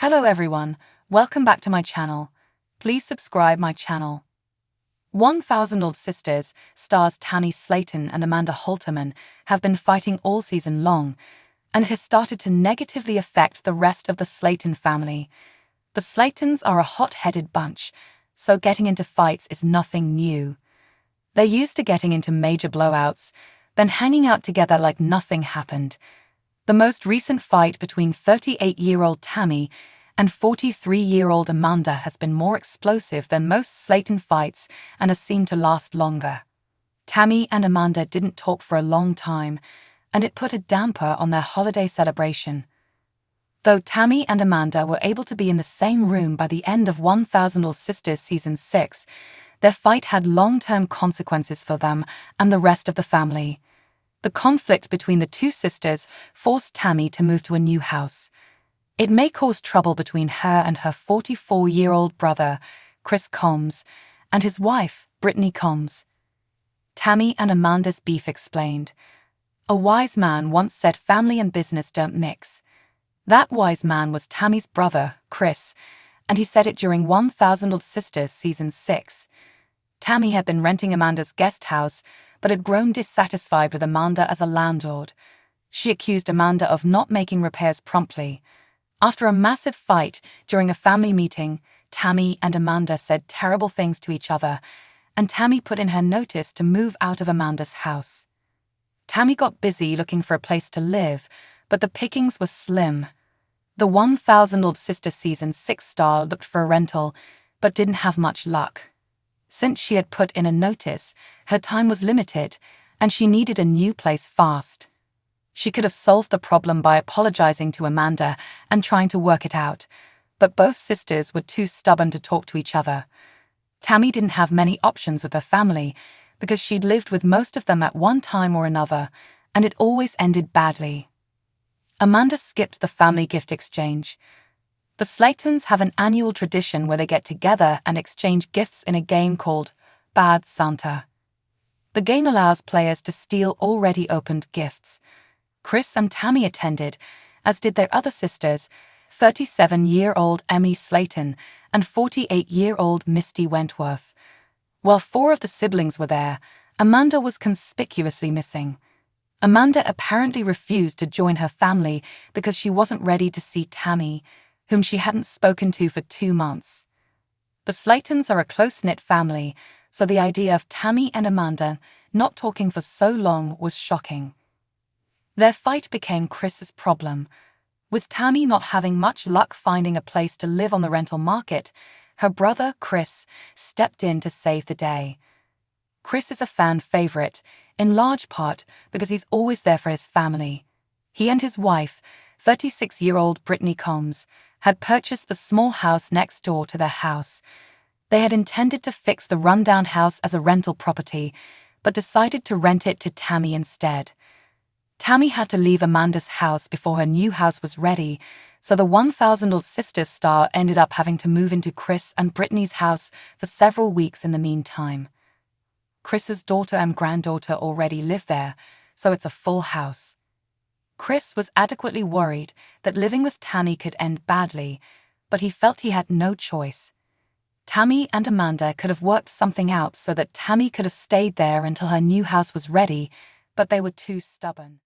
Hello everyone, welcome back to my channel. Please subscribe my channel. 1000 Old Sisters stars Tammy Slaton and Amanda Halterman have been fighting all season long, and it has started to negatively affect the rest of the Slaton family. The Slatons are a hot-headed bunch, so getting into fights is nothing new. They're used to getting into major blowouts, then hanging out together like nothing happened. The most recent fight between 38-year-old Tammy and 43-year-old Amanda has been more explosive than most Slaton fights and has seemed to last longer. Tammy and Amanda didn't talk for a long time, and it put a damper on their holiday celebration. Though Tammy and Amanda were able to be in the same room by the end of 1000 Old Sisters Season 6, their fight had long-term consequences for them and the rest of the family. The conflict between the two sisters forced Tammy to move to a new house. It may cause trouble between her and her 44-year-old brother, Chris Combs, and his wife, Brittany Combs. Tammy and Amanda's beef explained. A wise man once said family and business don't mix. That wise man was Tammy's brother, Chris, and he said it during 1000 Old Sisters Season 6. Tammy had been renting Amanda's guest house, but had grown dissatisfied with Amanda as a landlord. She accused Amanda of not making repairs promptly. After a massive fight during a family meeting, Tammy and Amanda said terrible things to each other, and Tammy put in her notice to move out of Amanda's house. Tammy got busy looking for a place to live, but the pickings were slim. The 1000 Old Sister Season 6 star looked for a rental, but didn't have much luck. Since she had put in a notice, her time was limited, and she needed a new place fast. She could have solved the problem by apologizing to Amanda and trying to work it out, but both sisters were too stubborn to talk to each other. Tammy didn't have many options with her family, because she'd lived with most of them at one time or another, and it always ended badly. Amanda skipped the family gift exchange. The Slatons have an annual tradition where they get together and exchange gifts in a game called Bad Santa. The game allows players to steal already opened gifts. Chris and Tammy attended, as did their other sisters, 37-year-old Emmy Slaton and 48-year-old Misty Wentworth. While 4 of the siblings were there, Amanda was conspicuously missing. Amanda apparently refused to join her family because she wasn't ready to see Tammy, whom she hadn't spoken to for 2 months. The Slatons are a close-knit family, so the idea of Tammy and Amanda not talking for so long was shocking. Their fight became Chris's problem. With Tammy not having much luck finding a place to live on the rental market, her brother, Chris, stepped in to save the day. Chris is a fan favorite, in large part because he's always there for his family. He and his wife, 36-year-old Brittany Combs, had purchased the small house next door to their house. They had intended to fix the rundown house as a rental property, but decided to rent it to Tammy instead. Tammy had to leave Amanda's house before her new house was ready, so the 1000 Old Sisters star ended up having to move into Chris and Brittany's house for several weeks in the meantime. Chris's daughter and granddaughter already live there, so it's a full house. Chris was adequately worried that living with Tammy could end badly, but he felt he had no choice. Tammy and Amanda could have worked something out so that Tammy could have stayed there until her new house was ready, but they were too stubborn.